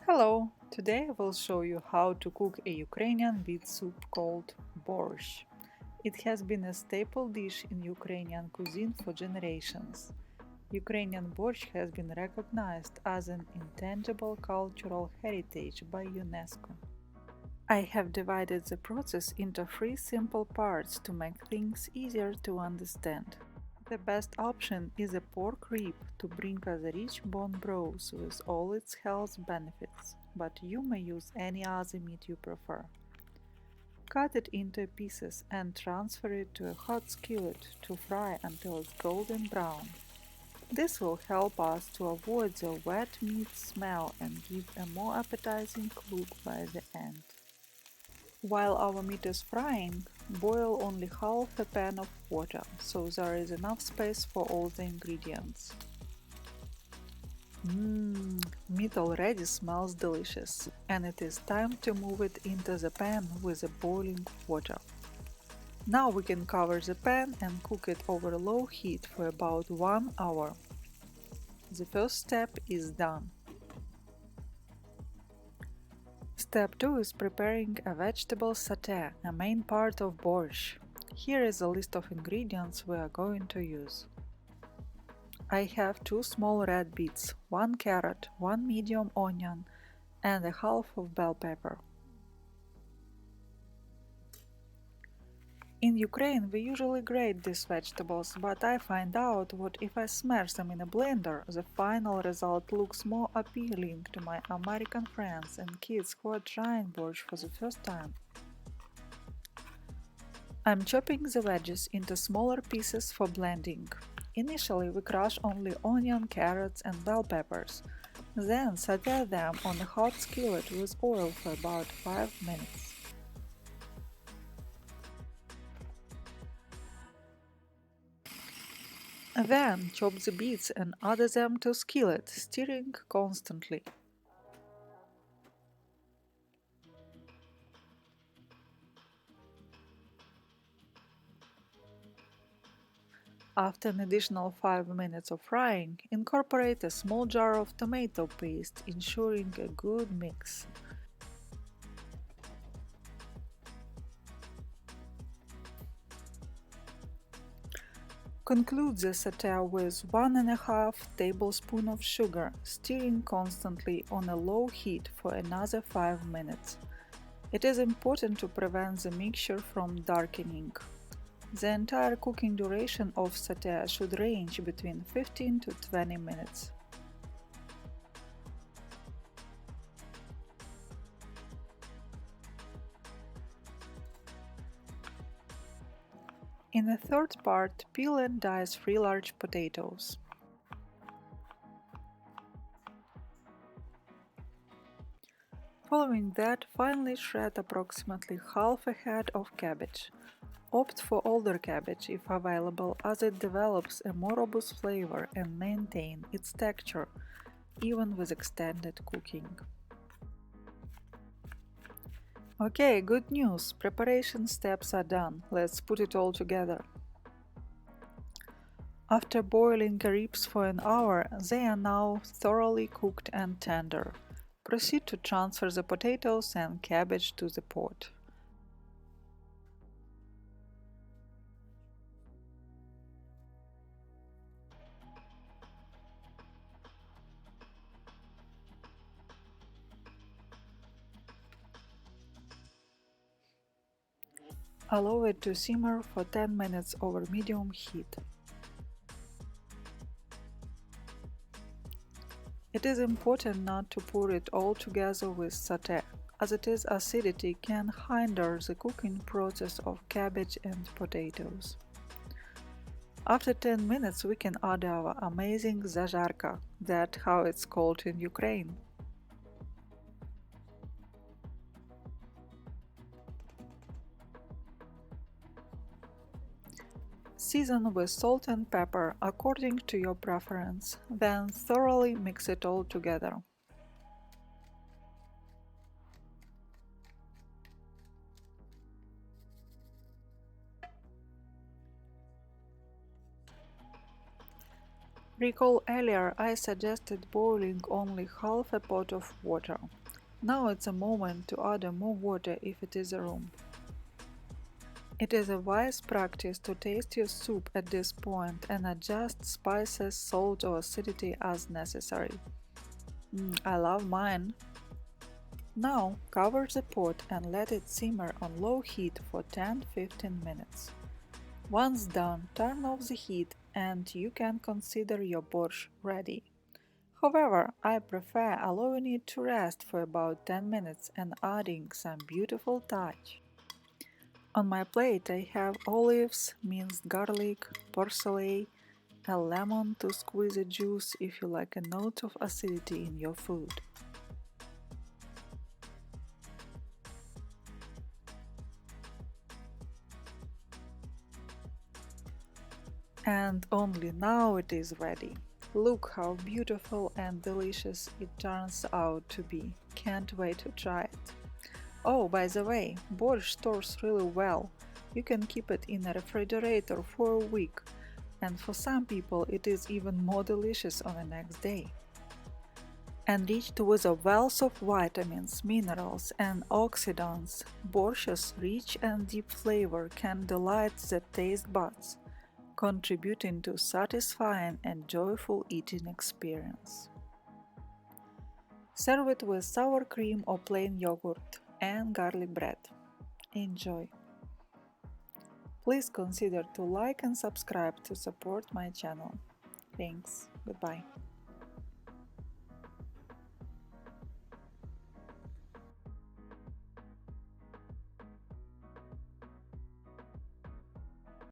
Hello! Today I will show you how to cook a Ukrainian beet soup called borscht. It has been a staple dish in Ukrainian cuisine for generations. Ukrainian borscht has been recognized as an intangible cultural heritage by UNESCO. I have divided the process into three simple parts to make things easier to understand. The best option is a pork rib to bring us a rich bone broth with all its health benefits, but you may use any other meat you prefer. Cut it into pieces and transfer it to a hot skillet to fry until it's golden brown. This will help us to avoid the wet meat smell and give a more appetizing look by the end. While our meat is frying, boil only half a pan of water, so there is enough space for all the ingredients. Meat already smells delicious, and it is time to move it into the pan with the boiling water. Now we can cover the pan and cook it over low heat for about 1 hour. The first step is done. Step 2 is preparing a vegetable sauté, a main part of borscht. Here is a list of ingredients we are going to use. I have 2 small red beets, 1 carrot, 1 medium onion, and a half of bell pepper. In Ukraine we usually grate these vegetables, but I find out what if I smash them in a blender, the final result looks more appealing to my American friends and kids who are trying borscht for the first time. I'm chopping the veggies into smaller pieces for blending. Initially we crush only onion, carrots and bell peppers, then sauté them on a hot skillet with oil for about 5 minutes. Then chop the beets and add them to skillet, stirring constantly. After an additional 5 minutes of frying, incorporate a small jar of tomato paste, ensuring a good mix. Conclude the sauté with 1½ tablespoon of sugar, stirring constantly on a low heat for another 5 minutes. It is important to prevent the mixture from darkening. The entire cooking duration of sauté should range between 15 to 20 minutes. In the third part, peel and dice 3 large potatoes. Following that, finely shred approximately half a head of cabbage. Opt for older cabbage if available, as it develops a more robust flavor and maintains its texture, even with extended cooking. Okay, good news! Preparation steps are done. Let's put it all together. After boiling ribs for an hour, they are now thoroughly cooked and tender. Proceed to transfer the potatoes and cabbage to the pot. Allow it to simmer for 10 minutes over medium heat. It is important not to pour it all together with sauté, as its acidity can hinder the cooking process of cabbage and potatoes. After 10 minutes we can add our amazing zajarka, that's how it's called in Ukraine. Season with salt and pepper according to your preference, then thoroughly mix it all together. Recall earlier I suggested boiling only half a pot of water. Now it's a moment to add more water if it is a room. It is a wise practice to taste your soup at this point and adjust spices, salt or acidity as necessary. I love mine. Now cover the pot and let it simmer on low heat for 10–15 minutes. Once done, turn off the heat and you can consider your borscht ready. However, I prefer allowing it to rest for about 10 minutes and adding some beautiful touch. On my plate I have olives, minced garlic, parsley, a lemon to squeeze the juice if you like a note of acidity in your food. And only now it is ready. Look how beautiful and delicious it turns out to be. Can't wait to try it. Oh, by the way, borscht stores really well. You can keep it in a refrigerator for a week, and for some people it is even more delicious on the next day. Enriched with a wealth of vitamins, minerals, and oxidants, borsch's rich and deep flavor can delight the taste buds, contributing to satisfying and joyful eating experience. Serve it with sour cream or plain yogurt and garlic bread. Enjoy! Please consider to like and subscribe to support my channel. Thanks. Goodbye.